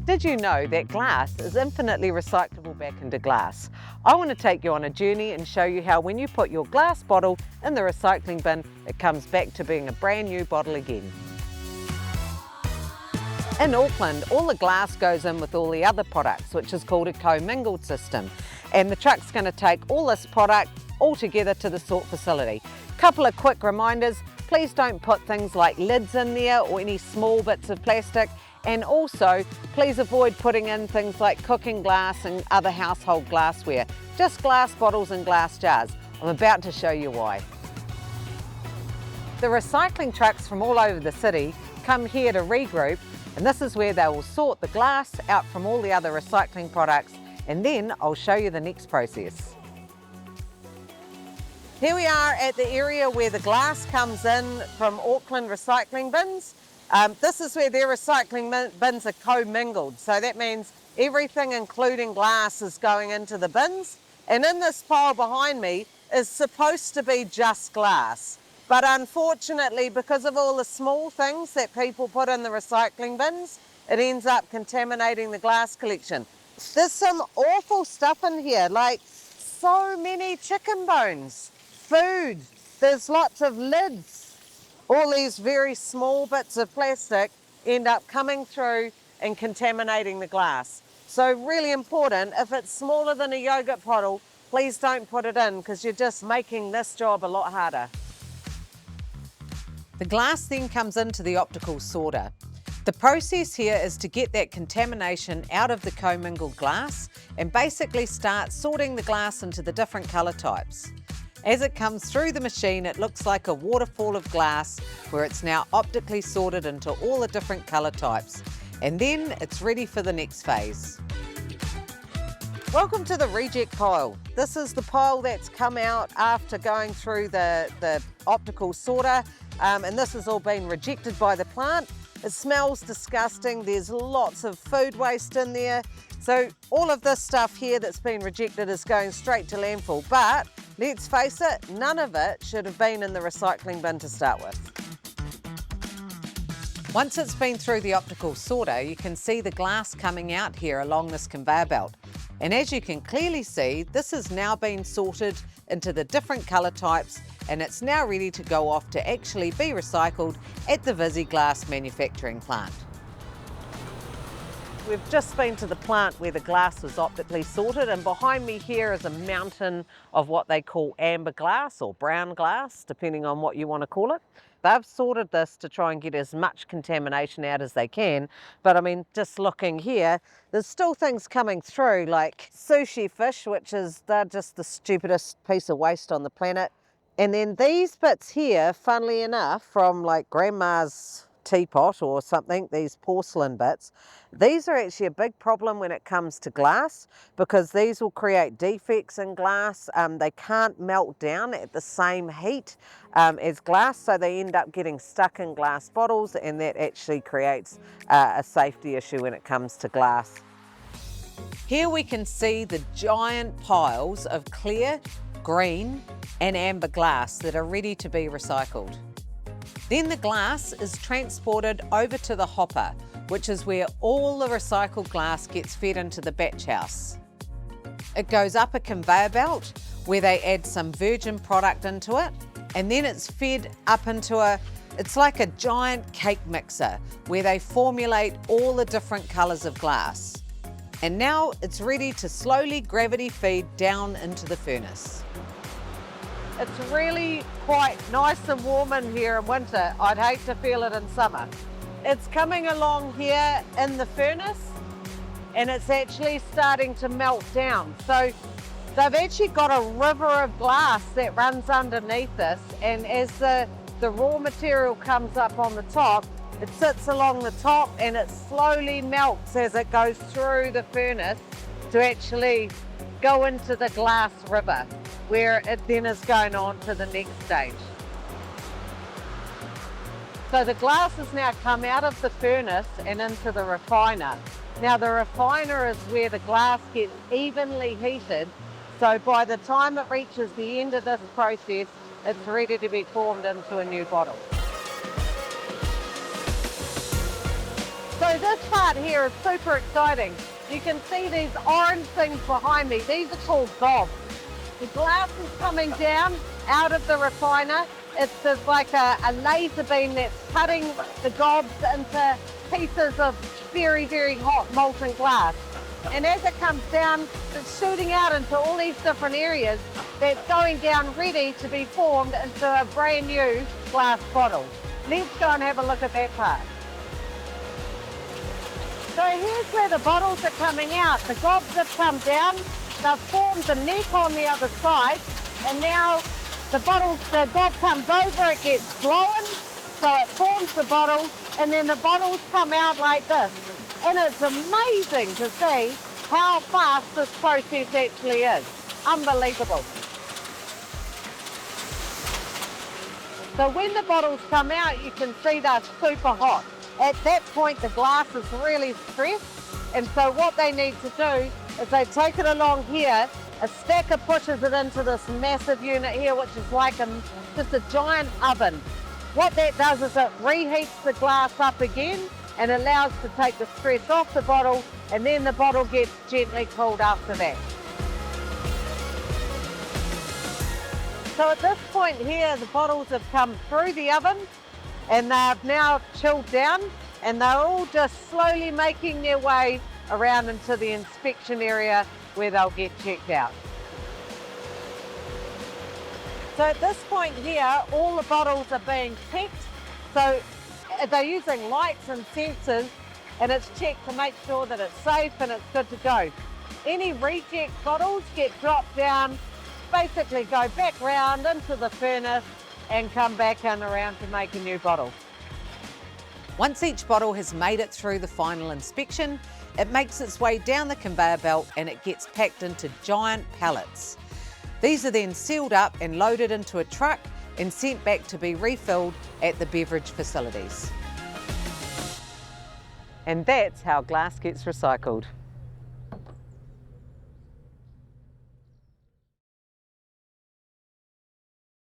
Did you know that glass is infinitely recyclable back into glass? I want to take you on a journey and show you how when you put your glass bottle in the recycling bin, it comes back to being a brand new bottle again. In Auckland, all the glass goes in with all the other products, which is called a co-mingled system. And the truck's going to take all this product all together to the sort facility. Couple of quick reminders, please don't put things like lids in there or any small bits of plastic. And also, please avoid putting in things like cooking glass and other household glassware. Just glass bottles and glass jars. I'm about to show you why. The recycling trucks from all over the city come here to regroup, and this is where they will sort the glass out from all the other recycling products, and then I'll show you the next process. Here we are at the area where the glass comes in from Auckland recycling bins. This is where their recycling bins are co-mingled, so that means everything including glass is going into the bins, and in this pile behind me is supposed to be just glass, but unfortunately because of all the small things that people put in the recycling bins, it ends up contaminating the glass collection. There's some awful stuff in here, like so many chicken bones, food, there's lots of lids. All these very small bits of plastic end up coming through and contaminating the glass. So really important, if it's smaller than a yogurt bottle, please don't put it in because you're just making this job a lot harder. The glass then comes into the optical sorter. The process here is to get that contamination out of the co-mingled glass and basically start sorting the glass into the different colour types. As it comes through the machine, it looks like a waterfall of glass where it's now optically sorted into all the different colour types. And then it's ready for the next phase. Welcome to the reject pile. This is the pile that's come out after going through the optical sorter, and this has all been rejected by the plant. It smells disgusting, there's lots of food waste in there. So all of this stuff here that's been rejected is going straight to landfill, but let's face it, none of it should have been in the recycling bin to start with. Once it's been through the optical sorter, you can see the glass coming out here along this conveyor belt. And as you can clearly see, this has now been sorted into the different colour types, and it's now ready to go off to actually be recycled at the Visi Glass manufacturing plant. We've just been to the plant where the glass was optically sorted, and behind me here is a mountain of what they call amber glass or brown glass, depending on what you want to call it. They've sorted this to try and get as much contamination out as they can, but I mean, just looking here, there's still things coming through like sushi fish, they're just the stupidest piece of waste on the planet. And then these bits here, funnily enough, from like grandma's teapot or something, these porcelain bits, these are actually a big problem when it comes to glass because these will create defects in glass. They can't melt down at the same heat as glass, so they end up getting stuck in glass bottles, and that actually creates a safety issue when it comes to glass. Here we can see the giant piles of clear, green and amber glass that are ready to be recycled. Then the glass is transported over to the hopper, which is where all the recycled glass gets fed into the batch house. It goes up a conveyor belt where they add some virgin product into it, and then it's fed up into it's like a giant cake mixer where they formulate all the different colours of glass. And now it's ready to slowly gravity feed down into the furnace. It's really quite nice and warm in here in winter. I'd hate to feel it in summer. It's coming along here in the furnace and it's actually starting to melt down. So they've actually got a river of glass that runs underneath this, and as the raw material comes up on the top, it sits along the top and it slowly melts as it goes through the furnace to actually go into the glass river, where it then is going on to the next stage. So the glass has now come out of the furnace and into the refiner. Now the refiner is where the glass gets evenly heated, so by the time it reaches the end of this process, it's ready to be formed into a new bottle. So this part here is super exciting. You can see these orange things behind me. These are called gobs. The glass is coming down out of the refiner. It's just like a laser beam that's cutting the gobs into pieces of very, very hot molten glass. And as it comes down, it's shooting out into all these different areas that's going down ready to be formed into a brand new glass bottle. Let's go and have a look at that part. So here's where the bottles are coming out. The gobs have come down, they've formed the neck on the other side, and now the gob comes over, it gets blown, so it forms the bottle, and then the bottles come out like this. And it's amazing to see how fast this process actually is. Unbelievable. So when the bottles come out, you can see they're super hot. At that point, the glass is really stressed, and so what they need to do is they take it along here, a stacker pushes it into this massive unit here, which is like just a giant oven. What that does is it reheats the glass up again and allows to take the stress off the bottle, and then the bottle gets gently cooled after that. So at this point here, the bottles have come through the oven and they've now chilled down, and they're all just slowly making their way around into the inspection area where they'll get checked out. So at this point here, all the bottles are being checked. So they're using lights and sensors, and it's checked to make sure that it's safe and it's good to go. Any reject bottles get dropped down, basically go back round into the furnace and come back in around to make a new bottle. Once each bottle has made it through the final inspection, it makes its way down the conveyor belt and it gets packed into giant pallets. These are then sealed up and loaded into a truck and sent back to be refilled at the beverage facilities. And that's how glass gets recycled.